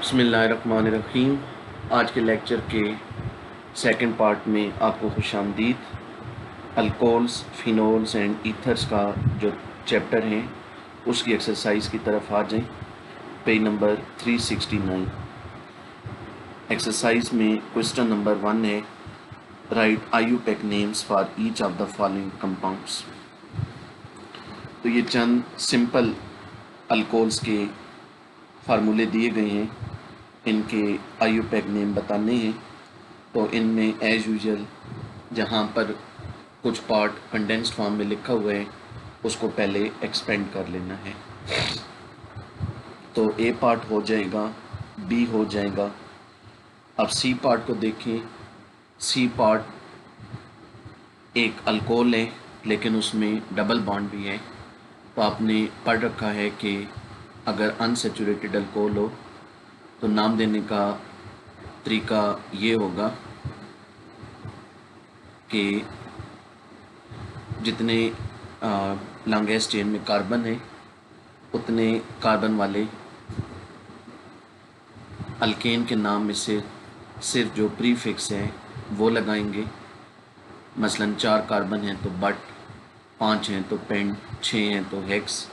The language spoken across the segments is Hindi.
बिस्मिल्लाहिर्रहमानिर्रहीम। आज के लेक्चर के सेकंड पार्ट में आपको खुशामदीद। अल्कोहल्स, फिनोल्स एंड ईथर्स का जो चैप्टर है उसकी एक्सरसाइज की तरफ आ जाएं। Page number 369। एक्सरसाइज में क्वेश्चन नंबर 1 है, right IUPAC names for each of the following compounds. तो ये चंद सिंपल अल्कोहल्स के फार्मूले दिए गए हैं, इनके IUPAC नेम बताने हैं। तो इनमें एज यूजल जहाँ पर कुछ पार्ट कंडेंस्ड फॉर्म में लिखा हुआ है उसको पहले एक्सपेंड कर लेना है। तो ए पार्ट हो जाएगा, बी हो जाएगा। अब सी पार्ट को देखें। सी पार्ट एक अल्कोहल है लेकिन उसमें डबल बॉन्ड भी है। तो आपने पढ़ रखा है कि अगर अनसैचुरेटेड अल्कोहल हो तो नाम देने का तरीका ये होगा कि जितने लॉन्गेस्ट चेन में कार्बन है उतने कार्बन वाले अल्केन के नाम में से सिर्फ जो प्रीफिक्स है वो लगाएंगे। मसलन 4 कार्बन हैं तो बट, 5 हैं तो पेंट, 6 हैं तो हेक्स।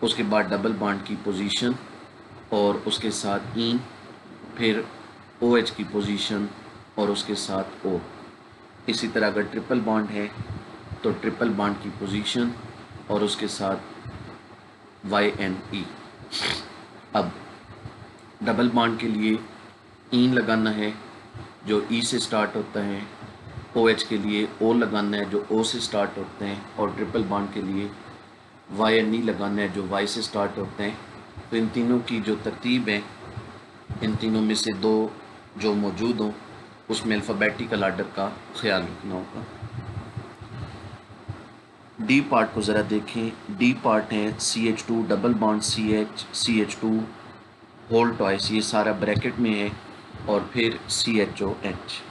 उसके बाद डबल बॉन्ड की पोजीशन और उसके साथ इन, फिर OH की पोजीशन और उसके साथ O। इसी तरह अगर ट्रिपल बॉन्ड है तो ट्रिपल बॉन्ड की पोजीशन और उसके साथ YNE। अब डबल बॉन्ड के लिए इन लगाना है जो E से स्टार्ट होता है, OH के लिए O लगाना है जो O से स्टार्ट होते हैं, और ट्रिपल बॉन्ड के लिए YNE लगाना है जो Y से स्टार्ट होते हैं। तो इन तीनों की जो तरतीब है, इन तीनों में से 2 जो मौजूद हों उसमें अल्फ़ाबेटिकल आर्डर का ख्याल रखना होगा। डी पार्ट को ज़रा देखें। डी पार्ट है CH2 double bond CH, CH2 whole twice, ये सारा ब्रैकेट में है, और फिर CHOH।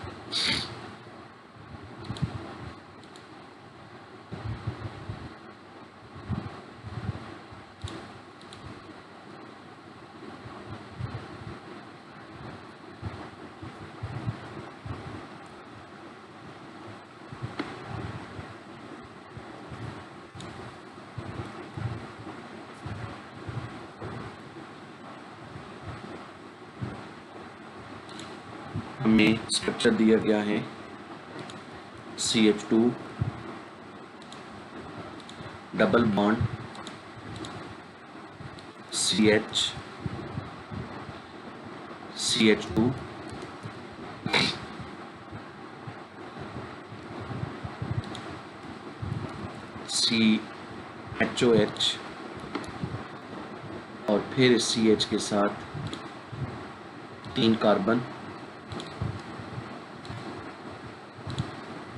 हमें स्ट्रक्चर दिया गया है CH2 double bond CH, CH2 CHOH, और फिर CH के साथ 3 कार्बन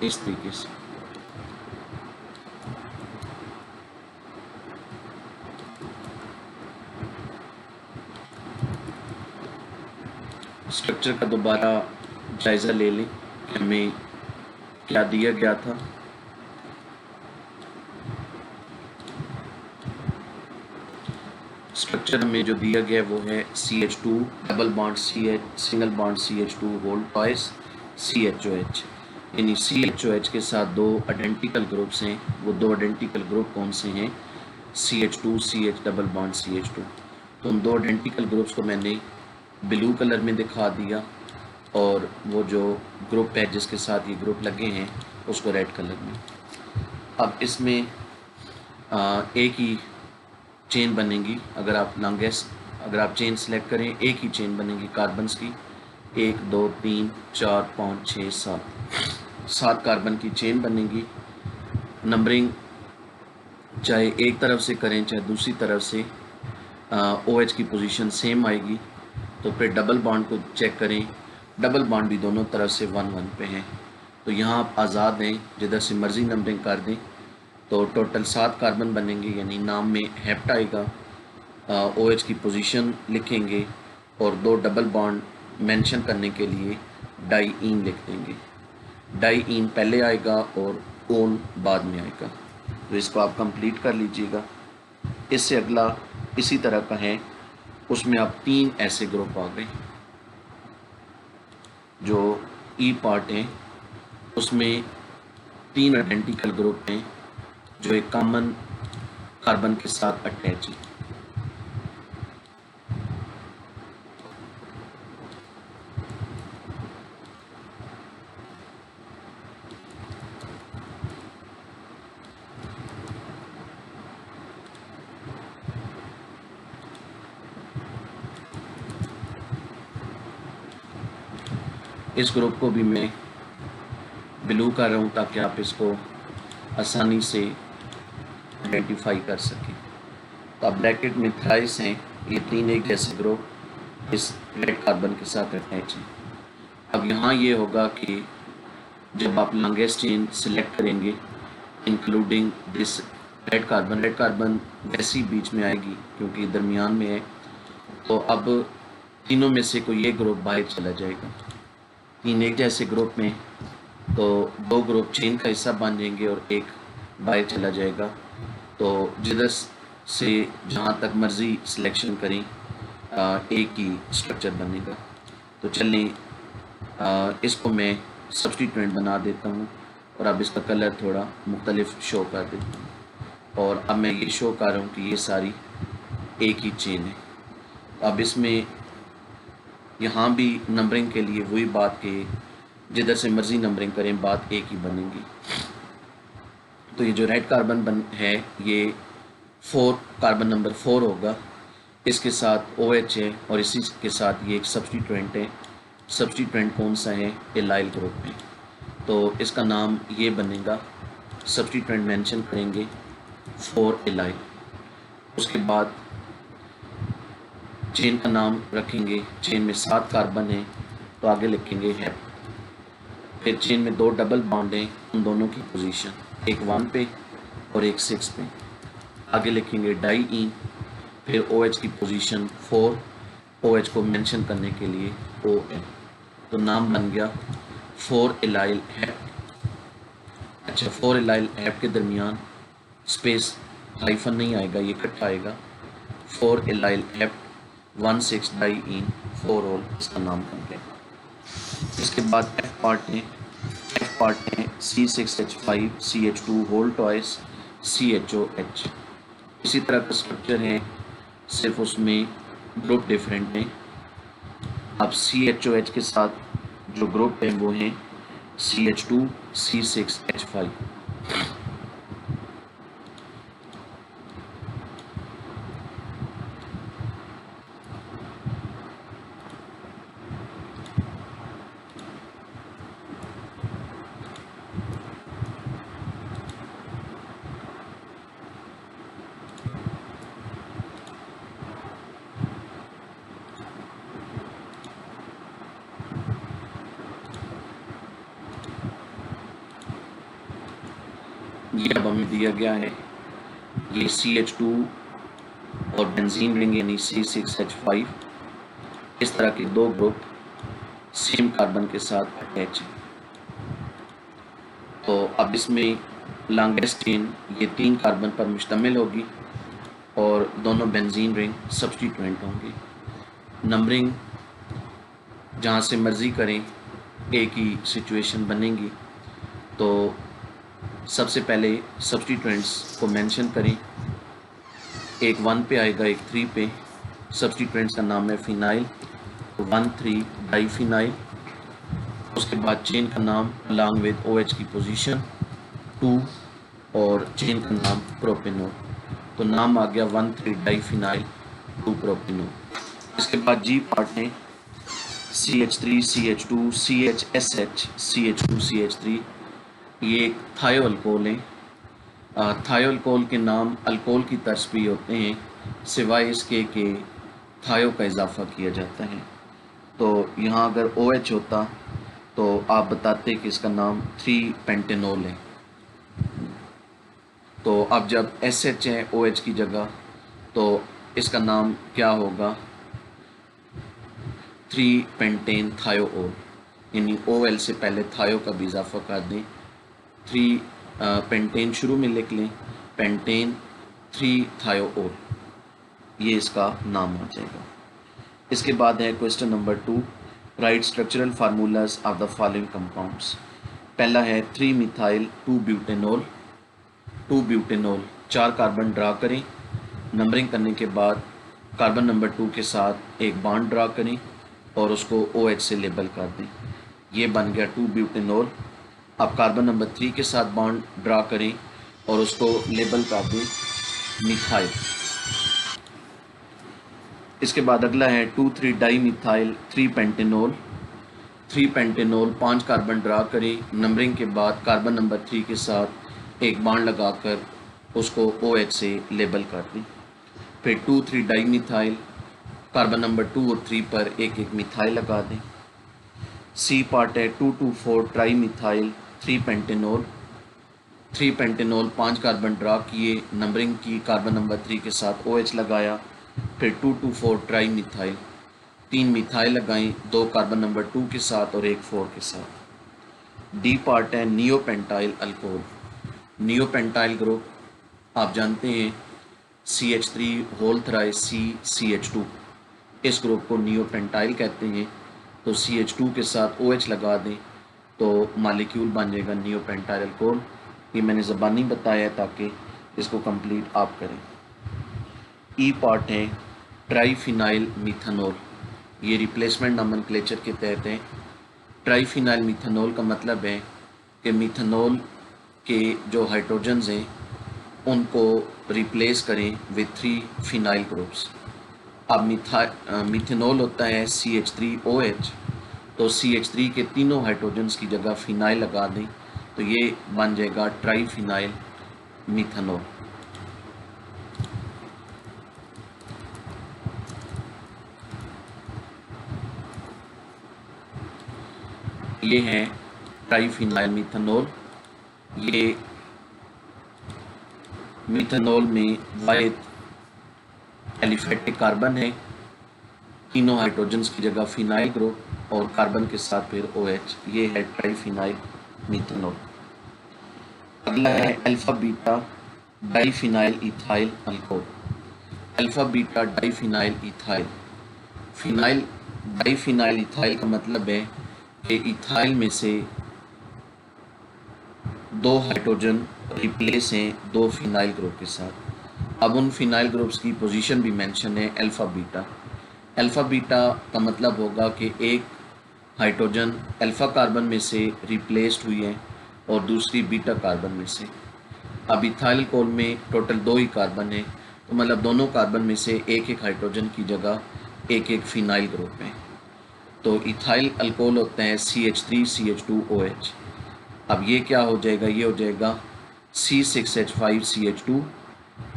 इस तरीके से। स्ट्रक्चर का दोबारा जायज़ा ले लें कि हमें क्या दिया गया था। स्ट्रक्चर में जो दिया गया वो है CH2 double bond CH, single bond CH2 whole twice CHOH। यानी CHOH के साथ 2 आइडेंटिकल ग्रुप्स हैं। वो 2 आइडेंटिकल ग्रुप कौन से हैं? CH2 CH double bond CH2। तो उन 2 आइडेंटिकल ग्रुप्स को मैंने ब्लू कलर में दिखा दिया, और वो जो ग्रुप है जिसके साथ ये ग्रुप लगे हैं उसको रेड कलर में। अब इसमें एक ही चेन बनेगी। अगर आप चेन सेलेक्ट करें, एक ही चेन बनेगी कार्बन्स की। 1 2 3 4 5 6 7 कार्बन की चेन बनेगी। नंबरिंग चाहे एक तरफ से करें चाहे दूसरी तरफ से, OH की पोजीशन सेम आएगी। तो फिर डबल बॉन्ड को चेक करें, डबल बॉन्ड भी दोनों तरफ से 1 1 पे हैं। तो यहाँ आप आज़ाद हैं, जिधर से मर्ज़ी नंबरिंग कर दें। तो टोटल 7 कार्बन बनेंगे, यानी नाम में हेप्ट आएगा, OH की पोजीशन लिखेंगे और 2 डबल बॉन्ड मेंशन करने के लिए डाई इन लिख देंगे। डाई इन पहले आएगा और ओन बाद में आएगा। तो इसको आप कंप्लीट कर लीजिएगा। इससे अगला इसी तरह का है उसमें अब 3 ऐसे ग्रुप आ गए। जो ई पार्ट है उसमें 3 आइडेंटिकल ग्रुप हैं जो एक कॉमन कार्बन के साथ अटैच है। इस ग्रुप को भी मैं ब्लू कर रहा हूँ ताकि आप इसको आसानी से आइडेंटिफाई कर सकें। तो अब ब्रैकेट में थ्राइस हैं, ये 3 एक जैसे ग्रुप इस रेड कार्बन के साथ अटैच हैं। अब यहाँ ये होगा कि जब आप लॉन्गेस्ट चेन सिलेक्ट करेंगे इंक्लूडिंग दिस रेड कार्बन वैसी बीच में आएगी क्योंकि दरमियान में है, तो अब तीनों में से कोई एक ग्रुप बाहर चला जाएगा। 3 एक जैसे ग्रुप में तो 2 ग्रुप चेन का हिस्सा बन जाएंगे और एक बाहर चला जाएगा। तो जिधर से जहाँ तक मर्ज़ी सिलेक्शन करें एक ही स्ट्रक्चर बनेगा। तो चलें इसको मैं सब्स्टिट्यूएंट बना देता हूँ और अब इसका कलर थोड़ा मुख्तलिफ शो कर देता हूँ और अब मैं ये शो कर रहा हूँ कि ये सारी एक ही चेन है। अब इसमें यहाँ भी नंबरिंग के लिए वही बात कि जिधर से मर्ज़ी नंबरिंग करें बात एक ही बनेगी। तो ये जो रेड कार्बन है ये 4 कार्बन नंबर 4 होगा, इसके साथ OH है और इसी के साथ ये एक सब्स्टिट्यूएंट है। सब्स्टिट्यूएंट कौन सा है? एलाइल ग्रुप में। तो इसका नाम ये बनेगा, सब्स्टिट्यूएंट मेंशन करेंगे 4 एलाइल। उसके बाद चेन का नाम रखेंगे, चेन में 7 कार्बन है तो आगे लिखेंगे हेप। फिर चेन में 2 डबल बॉन्ड हैं, उन दोनों की पोजीशन एक 1 पे और एक 6 पे, आगे लिखेंगे डाईईन। फिर OH की पोजीशन 4, OH को मेंशन करने के लिए ON। तो नाम बन गया 4 एलाइल हेप। अच्छा, 4 एलाइल हेप के दरमियान स्पेस हाइफन नहीं आएगा, ये इकट्ठा आएगा। 4 एलाइल हेप 1,6 डाईईन 4 ऑल, इसका नाम बन गया। इसके बाद एफ पार्ट है C6H5 CH2 whole toys CHOH। इसी तरह का स्ट्रक्चर है, सिर्फ उसमें ग्रुप डिफरेंट हैं। अब CHOH के साथ जो ग्रुप है वो हैं CH2 C6H5। ये अब हमें दिया गया है, ये CH2 और बेंजीन रिंग यानी C6H5, इस तरह के 2 ग्रुप सेम कार्बन के साथ अटैच हैं। तो अब इसमें लॉन्गेस्ट चेन ये 3 कार्बन पर मुश्तमिल होगी और दोनों बेंजीन रिंग सब्स्टिट्यूएंट होंगे। नंबरिंग जहाँ से मर्ज़ी करें एक ही सिचुएशन बनेगी। तो सबसे पहले सब्स्टिट्यूएंट्स को मेंशन करें, एक 1 पे आएगा, एक 3 पे। सब्स्टिट्यूएंट्स का नाम है फिनाइल, 1,3 डाईफिनाइल। उसके बाद चेन का नाम अलॉन्ग विद OH की पोजीशन 2 और चेन का नाम प्रोपेनॉल। तो नाम आ गया 1,3 डाईफिनाइल 2 प्रोपेनॉल। इसके बाद जी पार्ट है CH3 CH2 CHSH CH2 CH3। ये एक थायो अल्कोहल है। थायो अल्कोहल के नाम अल्कोहल की तर्ज पे होते हैं, सिवाय इसके कि थायो का इजाफा किया जाता है। तो यहाँ अगर OH होता तो आप बताते कि इसका नाम 3 पेंटेनॉल है। तो अब जब SH है OH की जगह तो इसका नाम क्या होगा? 3 पेंटेन थायोओल, यानी OL से पहले थायो का भी इजाफा कर दें। 3 पेंटेन शुरू में लिख लें, पेंटेन 3 थायोओल। ये इसका नाम आ जाएगा। इसके बाद है question number 2, right structural formulas of the following compounds. पहला है 3 methyl 2 butanol. 2 butanol 4 carbon draw करें, नंबरिंग करने के बाद कार्बन नंबर 2 के साथ एक बॉन्ड ड्रा करें और उसको OH से लेबल कर दें। ये बन गया 2 ब्यूटेनॉल। अब कार्बन नंबर 3 के साथ बॉन्ड ड्रा करें और उसको लेबल कर दें मिथाइल। इसके बाद अगला है 2,3 di methyl 3 pentanol. 3 pentanol 5 carbon draw करें, नंबरिंग के बाद कार्बन नंबर 3 के साथ एक बॉन्ड लगाकर उसको OH से लेबल कर दें। फिर 2,3 डाई मिथाइल, कार्बन नंबर 2 और 3 पर एक एक मिथाइल लगा दें। सी पार्ट है 2,2,4 tri methyl 3 pentanol. 3 pentanol 5 carbon draw किए, नंबरिंग की कार्बन नंबर 3 के साथ OH लगाया। फिर 2,2,4 ट्राई मिथाइल 3 मिथाइल लगाएं, 2 कार्बन नंबर 2 के साथ और एक 4 के साथ। डी पार्ट है नियोपेंटाइल अल्कोहल। नियोपेंटाइल ग्रुप आप जानते हैं CH3 होल थ्राइस CH2, इस ग्रुप को नियोपेंटाइल कहते हैं। तो CH2 के साथ OH लगा दें तो मालिक्यूल बन जाएगा नियोपेंटाइल अल्कोहल। ये मैंने ज़बानी बताया ताकि इसको कंप्लीट आप करें। ई पार्ट है ट्राईफिनाइल मीथानॉल, ये रिप्लेसमेंट नॉमेनक्लेचर के तहत है। ट्राईफिनाइल मीथानॉल का मतलब है कि मीथानॉल के जो हाइड्रोजन्स हैं उनको रिप्लेस करें विद 3 फिनाइल ग्रुप्स। अब मीथानॉल होता है CH3OH, तो CH3 के तीनों हाइड्रोजन्स की जगह फिनाइल लगा दें तो ये बन जाएगा ट्राईफिनाइल मीथानॉल। ये है ट्राईफिनाइल मीथानॉल। ये मीथानॉल में वाहिद एलिफेटिक कार्बन है, तीनों हाइड्रोजन्स की जगह फिनाइल ग्रुप और कार्बन के साथ फिर OH। ये है ट्राईफिनाइल मीथानॉल। अगला है alpha beta diphenyl ethyl alcohol. Alpha beta diphenyl ethyl, phenyl diphenyl ethyl का मतलब है कि इथाइल में से 2 हाइड्रोजन रिप्लेस हैं 2 फिनाइल ग्रुप के साथ। अब उन फिनाइल ग्रुप्स की पोजीशन भी मेंशन है अल्फ़ा बीटा। अल्फ़ा बीटा का मतलब होगा कि एक हाइड्रोजन अल्फ़ा कार्बन में से रिप्लेस्ड हुई है और दूसरी बीटा कार्बन में से। अब इथाइल अल्कोहल में टोटल 2 ही कार्बन है, तो मतलब दोनों कार्बन में से एक एक हाइड्रोजन की जगह एक एक फिनाइल ग्रुप है। तो इथाइल अल्कोहल होता है CH3CH2OH। अब ये क्या हो जाएगा, ये हो जाएगा C6H5CH2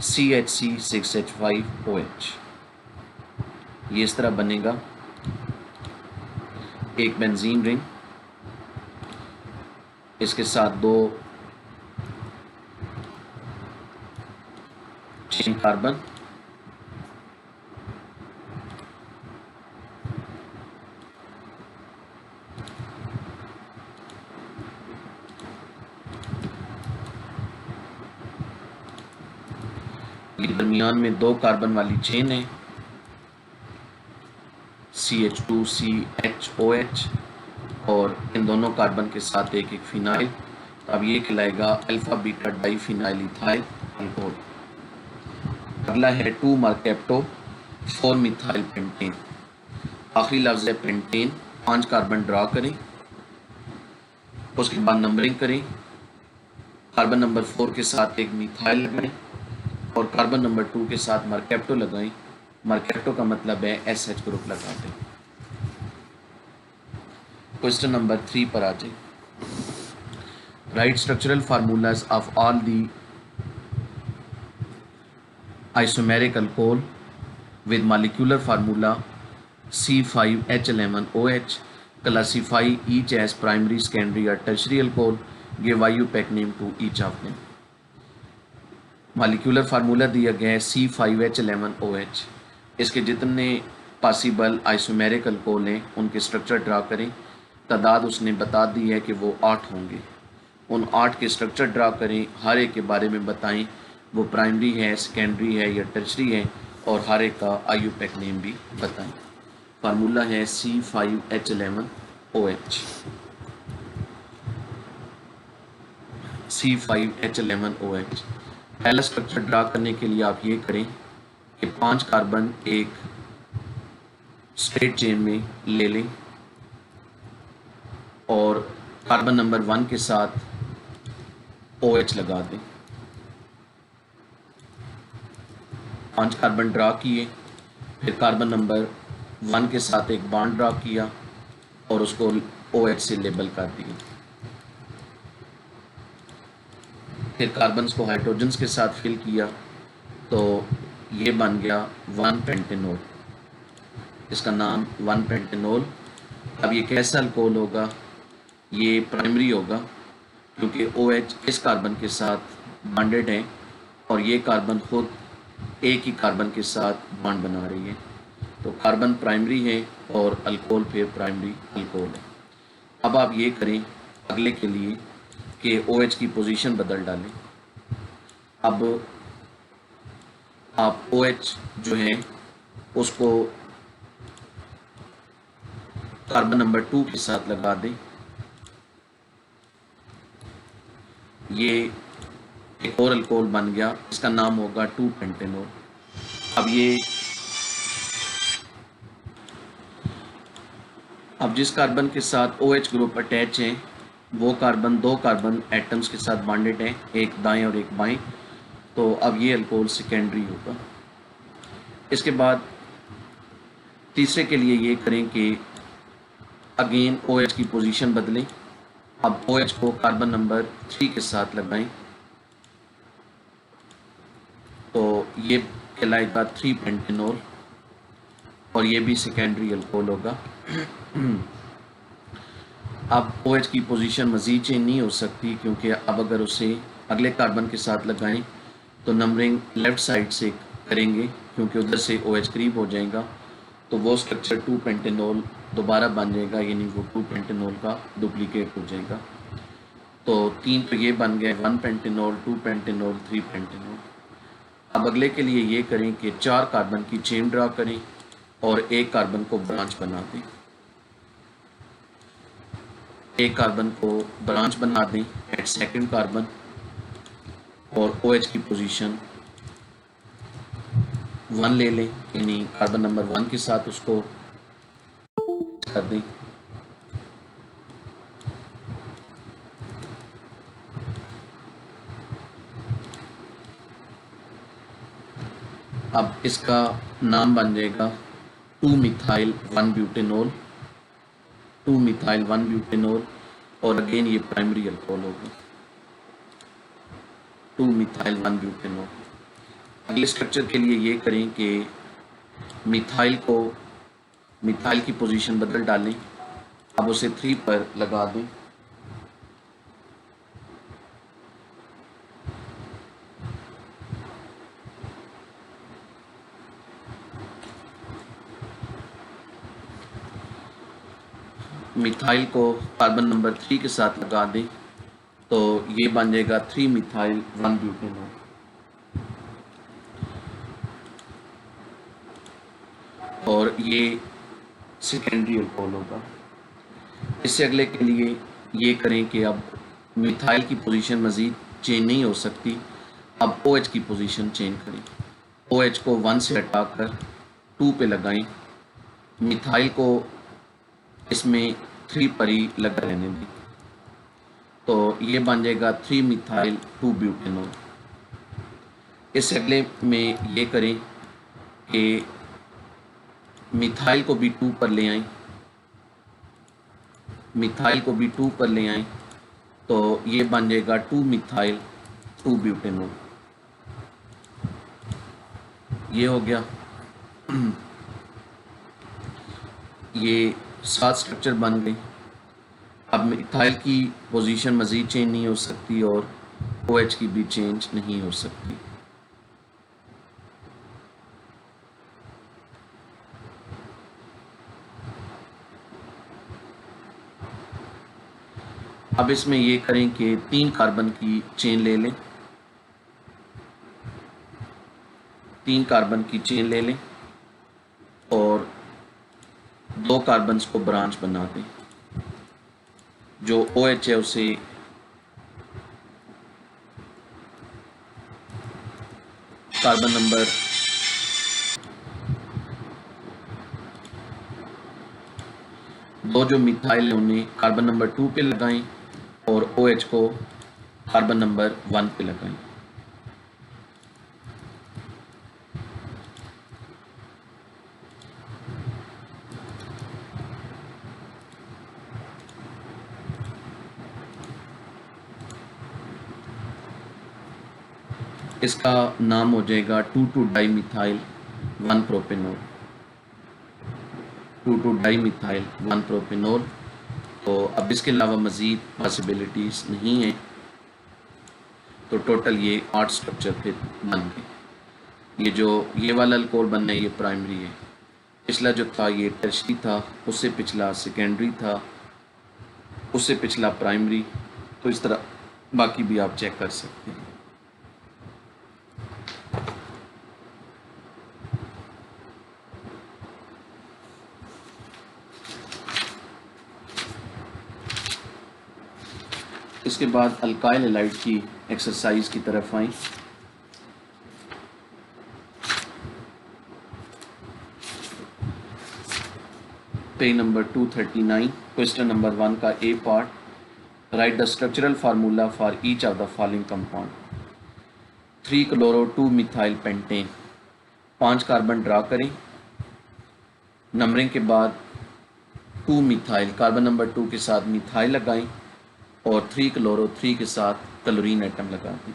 CHC6H5OH। ये इस तरह बनेगा एक बेंजीन रिंग, इसके साथ 2 चेन कार्बन, दरमियान में 2 कार्बन वाली चेन है CH2CHOH और इन दोनों कार्बन के साथ एक एक फिनाइल। अब ये कहलाएगा alpha beta diphenyl ethyl alcohol. अगला है 2 मरकेप्टो 4 मिथाइल पेंटेन। आखिरी लफ्ज़ है पेंटेन। 5 कार्बन ड्रा करें, उसके बाद नंबरिंग करें, कार्बन नंबर 4 के साथ एक मिथाइल लगाएं और कार्बन नंबर 2 के साथ मरकेप्टो लगाएं। मरकेप्टो का मतलब है SH ग्रुप लगा दें। क्वेश्चन नंबर 3 पर आ जाए। Right structural formulas of all the isomeric alcohol with molecular formula C5H11OH. Classify each as primary, secondary or tertiary alcohol. Give IUPAC name to each of them. Molecular formula दिया गया है C5H11OH। इसके जितने पॉसिबल आइसोमेरिक अल्कोहल हैं उनके स्ट्रक्चर ड्रा करें। तादाद उसने बता दी है कि वो 8 होंगे। उन 8 के स्ट्रक्चर ड्रा करें, हर एक के बारे में बताएं वो प्राइमरी है, सेकेंडरी है या टर्शरी है और हर एक का IUPAC नेम भी बताएं। फार्मूला है C5H11OH। C5H11OH। पहला स्ट्रक्चर ड्रा करने के लिए आप ये करें कि 5 कार्बन एक स्ट्रेट चेन में ले लें और कार्बन नंबर 1 के साथ OH लगा दें। 5 कार्बन ड्रा किए, फिर कार्बन नंबर 1 के साथ एक बॉन्ड ड्रा किया और उसको OH से लेबल कर दिया। फिर कार्बन्स को हाइड्रोजन्स के साथ फिल किया तो ये बन गया 1 पेंटेनॉल। इसका नाम 1 पेंटेनॉल। अब ये कैसा अल्कोहल होगा? ये प्राइमरी होगा क्योंकि OH इस कार्बन के साथ बॉन्डेड है और ये कार्बन खुद एक ही कार्बन के साथ बॉन्ड बना रही है, तो कार्बन प्राइमरी है और अल्कोहल फिर प्राइमरी अल्कोहल है। अब आप ये करें अगले के लिए कि OH की पोजीशन बदल डालें। अब आप OH जो है उसको कार्बन नंबर 2 के साथ लगा दें। ये एक और अल्कोहल बन गया, इसका नाम होगा 2 पेंटेनॉल। अब जिस कार्बन के साथ OH ग्रुप अटैच है वो कार्बन 2 कार्बन एटम्स के साथ बॉन्डेड है, एक दाएं और एक बाएं, तो अब ये अल्कोहल सेकेंडरी होगा। इसके बाद तीसरे के लिए ये करें कि अगेन OH की पोजीशन बदलें। अब OH को कार्बन नंबर 3 के साथ लगाएं तो ये कहलाएगा 3 पेंटेनॉल और ये भी सेकेंडरी अल्कोहल होगा। अब OH की पोजीशन मज़ीद चेंज नहीं हो सकती क्योंकि अब अगर उसे अगले कार्बन के साथ लगाएं तो नंबरिंग लेफ़्ट साइड से करेंगे क्योंकि उधर से OH करीब हो जाएगा, तो वो स्ट्रक्चर 2 पेंटेनॉल दोबारा बन जाएगा, यानी वो 2 पेंटेनॉल का डुप्लीकेट हो जाएगा। तो 3 तो ये बन गए 1 पेंटेनॉल, 2 पेंटेनॉल, 3 पेंटेनॉल। अब अगले के लिए ये करें कि 4 कार्बन की चेन ड्रा करें और एक कार्बन को ब्रांच बना दें। एक कार्बन को ब्रांच बना दें एट सेकंड कार्बन और OH की पोजीशन 1 ले लें, यानी कार्बन नंबर 1 के साथ उसको कर दें। अब इसका नाम बन जाएगा 2 मिथाइल 1 ब्यूटेनॉल, 2 मिथाइल 1 ब्यूटेनॉल और अगेन ये प्राइमरी अल्कोहल होगा 2 मिथाइल 1 ब्यूटेनॉल। अगले स्ट्रक्चर के लिए ये करें कि मिथाइल की पोजीशन बदल डालें। अब उसे 3 पर लगा दें। मिथाइल को कार्बन नंबर 3 के साथ लगा दें तो ये बन जाएगा 3 मिथाइल 1 ब्यूटेनॉल। और ये सेकेंडरी अल्कोहल होगा। इससे अगले के लिए ये करें कि अब मिथाइल की पोजीशन मज़ीद चेंज नहीं हो सकती, अब OH की पोजीशन चेंज करें। OH को 1 से हटाकर 2 पे लगाएं, मिथाइल को इसमें 3 पर ही लगा रहने दें, तो ये बन जाएगा 3 मिथाइल 2 ब्यूटेनॉल। इस अगले में ये करें कि मिथाइल को भी 2 पर ले आएं, मिथाइल को भी 2 पर ले आएं तो ये बन जाएगा 2 मिथाइल 2 ब्यूटेनॉल। ये हो गया। ये 7 स्ट्रक्चर बन गए। अब मिथाइल की पोजीशन मज़ीद चेंज नहीं हो सकती और OH की भी चेंज नहीं हो सकती। अब इसमें ये करें कि 3 कार्बन की चेन ले लें, 3 कार्बन की चेन ले लें और 2 कार्बन्स को ब्रांच बना दें। जो OH है उसे कार्बन नंबर 2 जो मिथाइल है उन्हें कार्बन नंबर 2 पे लगाएं और OH को कार्बन नंबर 1 पे लगाएं। इसका नाम हो जाएगा 2,2-डाइमिथाइल 1-प्रोपेनॉल। 2,2-डाइमिथाइल 1-प्रोपेनॉल। तो अब इसके अलावा मज़ीद पॉसिबिलिटीज़ नहीं है, तो टोटल ये 8 स्ट्रक्चर फिर बन गए। ये वाला अल्कोहल बनना है ये प्राइमरी है, पिछला जो था ये टर्शरी था, उससे पिछला सेकेंडरी था, उससे पिछला प्राइमरी। तो इस तरह बाकी भी आप चेक कर सकते हैं। इसके बाद अल्काइल हैलाइड की एक्सरसाइज की तरफ आएं। पेज नंबर 239, क्वेश्चन नंबर 1 का A part. Write the structural formula for each of the following compound. 3-chloro-2-methyl pentane, 5 carbon draw करें। नंबरिंग के बाद 2 मिथाइल, कार्बन नंबर 2 के साथ मिथाइल लगाएं और 3-chloro-3 के साथ क्लोरीन एटम लगा दें।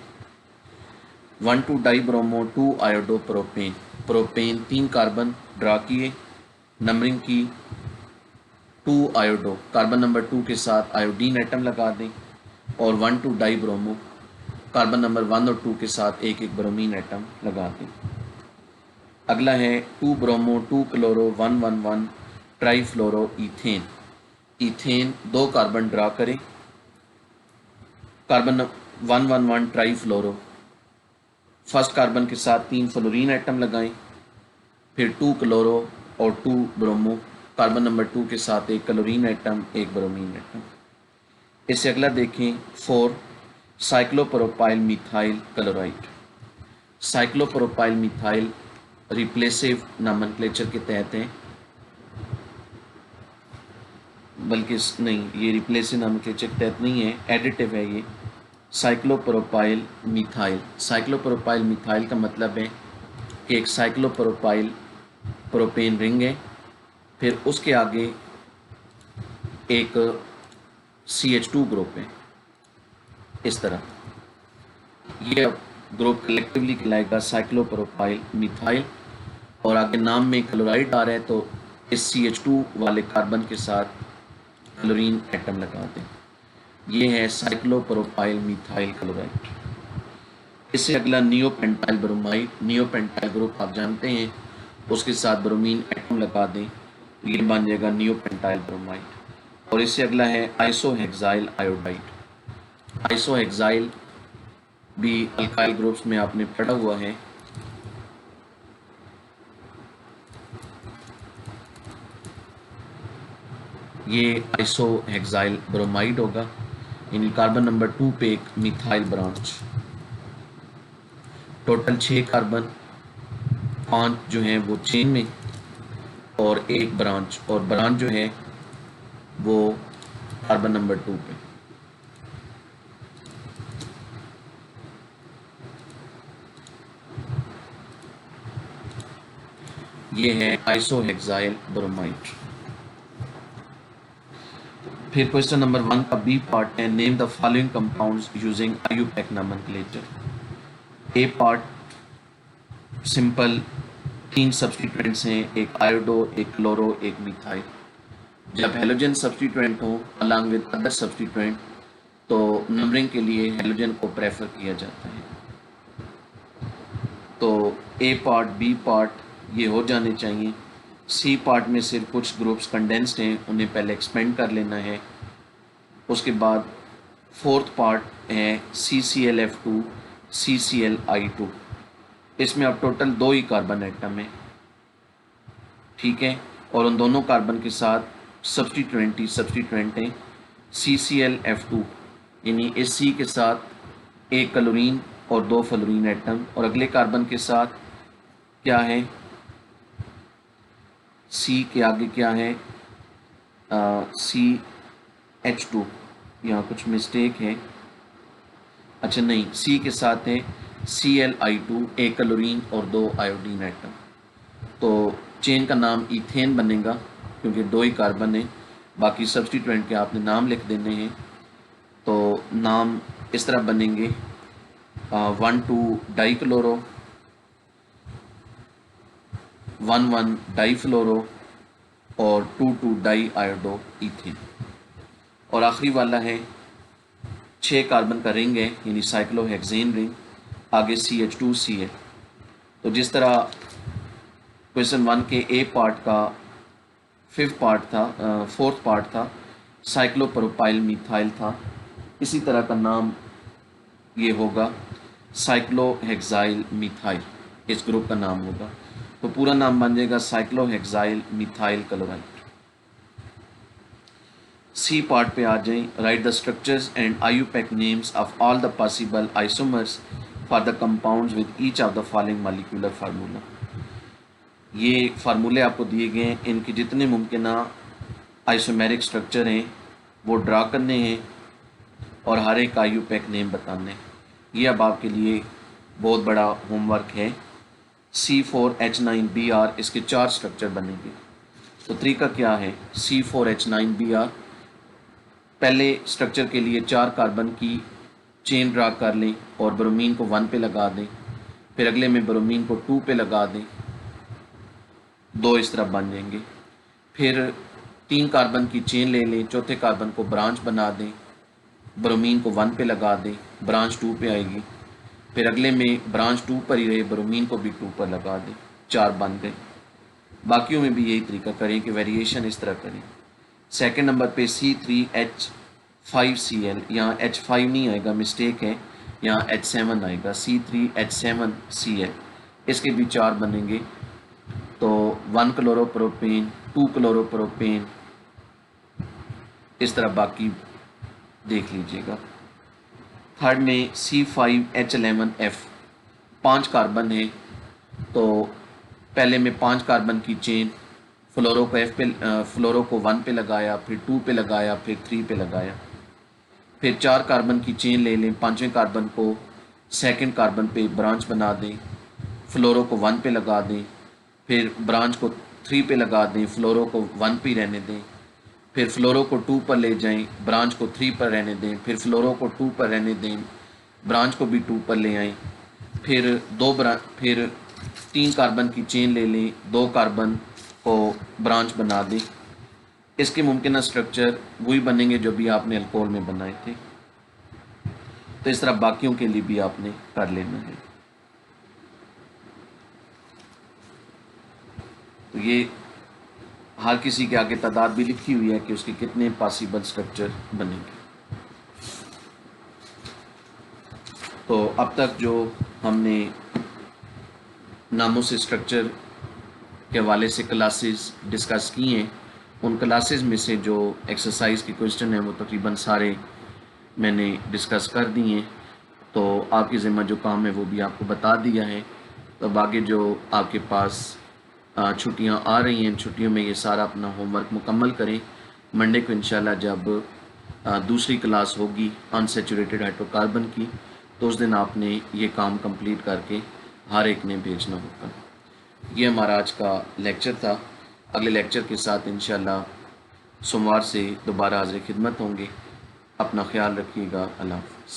1,2-डाइब्रोमो 2-आयोडो प्रोपेन, प्रोपेन 3 कार्बन ड्रा किए। नंबरिंग की 2-आयोडो, कार्बन नंबर 2 के साथ आयोडीन एटम लगा दें और 1,2-डाइब्रोमो, कार्बन नंबर 1 और 2 के साथ एक ब्रोमीन एटम लगा दें। अगला है 2-ब्रोमो 2-क्लोरो 1,1,1 trifluoro ethane, ethane 2 carbon draw करें। कार्बन 1,1,1 ट्राईफ्लोरो, फर्स्ट कार्बन के साथ 3 फ्लोरीन एटम लगाएं। फिर 2-क्लोरो और 2-ब्रोमो, कार्बन नंबर 2 के साथ एक क्लोरीन एटम, एक ब्रोमीन एटम। इससे अगला देखें 4 cyclopropyl methyl chloride, cyclopropyl methyl replacive nomenclature के तहत है, बल्कि नहीं, ये रिप्लेसिव नॉमेनक्लेचर के तहत नहीं है, एडिटिव है ये। साइक्लोप्रोपाइल मिथाइल, साइक्लोप्रोपाइल मिथाइल का मतलब है कि एक साइक्लोप्रोपाइल प्रोपेन रिंग है, फिर उसके आगे एक CH2 ग्रुप है। इस तरह ये ग्रुप कलेक्टिवली कहलाएगा साइक्लोप्रोपाइल मिथाइल, और आगे नाम में क्लोराइड आ रहा है तो इस CH2 वाले कार्बन के साथ क्लोरीन एटम लगा दें। ये है साइक्लोप्रोपाइल मिथाइल क्लोराइड। इससे अगला नियोपेंटाइल ब्रोमाइड, नियोपेंटाइल ग्रुप आप जानते हैं, उसके साथ ब्रोमीन एटम लगा दें, ये बन जाएगा नियोपेंटाइल ब्रोमाइड। और इससे अगला है आइसोहेक्साइल आयोडाइड, आइसोहेक्साइल भी अल्काइल ग्रुप्स में आपने पढ़ा हुआ है। ये आइसोहेक्साइल ब्रोमाइड होगा, यानी कार्बन नंबर 2 पे एक मिथाइल ब्रांच। टोटल 6 कार्बन, 5 जो हैं वो चेन में और एक ब्रांच, और ब्रांच जो है वो कार्बन नंबर 2 पे। ये है आइसोहेक्साइल ब्रोमाइड। फिर क्वेश्चन नंबर 1 का बी पार्ट है, name the following compounds using IUPAC nomenclature. A part simple, 3 substituents हैं, एक आयोडो, एक क्लोरो, एक मिथाइल। जब हेलोजन सब्स्टिट्यूएंट हो अलॉन्ग विद अदर सब्स्टिट्यूएंट तो नंबरिंग के लिए हेलोजन को प्रेफर किया जाता है। तो ए पार्ट, बी पार्ट ये हो जाने चाहिए। सी पार्ट में सिर्फ कुछ ग्रुप्स कंडेंस्ड हैं, उन्हें पहले एक्सपेंड कर लेना है। उसके बाद फोर्थ पार्ट है CClF2 CClI2, इसमें अब टोटल 2 ही कार्बन एटम है, ठीक है। और उन दोनों कार्बन के साथ सब्स्टिट्यूएंट हैं CClF2, यानी इस C के साथ एक क्लोरीन और 2 फ्लोरीन एटम, और अगले कार्बन के साथ क्या है, C के आगे क्या है, CH2, यहाँ कुछ मिस्टेक है, अच्छा नहीं, C के साथ है Cli2, एक क्लोरीन और 2 आयोडीन एटम। तो चेन का नाम इथेन बनेगा क्योंकि 2 ही कार्बन है, बाकी सब्स्टिट्यूएंट के आपने नाम लिख देने हैं। तो नाम इस तरह बनेंगे 1,2 डाइक्लोरो, 1,1 डाईफ्लोरो और 2,2 डाई आयोडो इथेन। और आखिरी वाला है 6 कार्बन का रिंग है, यानी साइक्लोहेक्सेन रिंग, आगे CH2Cl। तो जिस तरह क्वेश्चन 1 के ए पार्ट का 4th पार्ट था, साइक्लोप्रोपाइल मिथाइल था, इसी तरह का नाम ये होगा साइक्लोहेक्साइल मिथाइल, इस ग्रुप का नाम होगा। तो पूरा नाम बन जाएगा cyclohexyl methyl chloride. C part पे आ जाएं, write the structures and IUPAC names of all the possible isomers for the compounds with each of the following molecular formula. ये फार्मूले आपको दिए गए हैं, इनके जितने मुमकिन आइसोमेरिक स्ट्रक्चर हैं वो ड्रा करने हैं और हर एक IUPAC नेम बताने हैं। ये अब आपके लिए बहुत बड़ा होमवर्क है। C4H9Br, इसके 4 स्ट्रक्चर बनेंगे। तो तरीका क्या है, C4H9Br, पहले स्ट्रक्चर के लिए 4 कार्बन की चेन ड्रा कर लें और ब्रोमीन को 1 पे लगा दें, फिर अगले में ब्रोमीन को 2 पे लगा दें, 2 इस तरह बन जाएंगे। फिर 3 कार्बन की चेन ले लें, चौथे कार्बन को ब्रांच बना दें, ब्रोमीन को 1 पे लगा दें, ब्रांच 2 पे आएगी, फिर अगले में ब्रांच 2 पर ही रहे, ब्रोमीन को भी 2 पर लगा दें, 4 बन गए। बाकियों में भी यही तरीका करें कि वेरिएशन इस तरह करें। सेकंड नंबर पे C3H5Cl, यहाँ H5 नहीं आएगा, मिस्टेक है, यहाँ H7 आएगा, C3H7Cl, इसके भी 4 बनेंगे। तो 1 क्लोरोप्रोपेन, 2 क्लोरोप्रोपेन, इस तरह बाकी देख लीजिएगा। थर्ड में C5H11F, 5 कार्बन है, तो पहले में 5 कार्बन की चेन, फ्लोरो को 1 पे लगाया, फिर 2 पे लगाया, फिर 3 पे लगाया, फिर 4 कार्बन की चेन ले लें, 5वें कार्बन को सेकंड कार्बन पे ब्रांच बना दें, फ्लोरो को 1 पे लगा दें, फिर ब्रांच को 3 पे लगा दें, फ्लोरो को 1 पे रहने दें, फिर फ्लोरो को 2 पर ले जाएं, ब्रांच को 3 पर रहने दें, फिर फ्लोरो को 2 पर रहने दें, ब्रांच को भी 2 पर ले आएं, फिर 3 कार्बन की चेन ले लें, 2 कार्बन को ब्रांच बना दें। इसके मुमकिन स्ट्रक्चर वही बनेंगे जो भी आपने अल्कोहल में बनाए थे। तो इस तरह बाकियों के लिए भी आपने कर लेना है। तो ये हर किसी के आगे तादाद भी लिखी हुई है कि उसके कितने पॉसिबल स्ट्रक्चर बनेंगे। तो अब तक जो हमने नामों से स्ट्रक्चर के हवाले से क्लासेस डिस्कस की हैं, उन क्लासेस में से जो एक्सरसाइज के क्वेश्चन हैं वो तकरीबन सारे मैंने डिस्कस कर दिए हैं। तो आपकी ज़िम्मा जो काम है वो भी आपको बता दिया है। तो अब आगे जो आपके पास छुट्टियां आ रही हैं, छुट्टियों में ये सारा अपना होमवर्क मुकम्मल करें। मंडे को इंशाल्लाह जब दूसरी क्लास होगी अनसैचुरेटेड हाइड्रोकार्बन की, तो उस दिन आपने ये काम कंप्लीट करके हर एक ने भेजना होगा। ये हमारा आज का लेक्चर था। अगले लेक्चर के साथ इंशाल्लाह सोमवार से दोबारा हाज़िर खिदमत होंगे। अपना ख्याल रखिएगा। अल्लाह हाफ़िज़।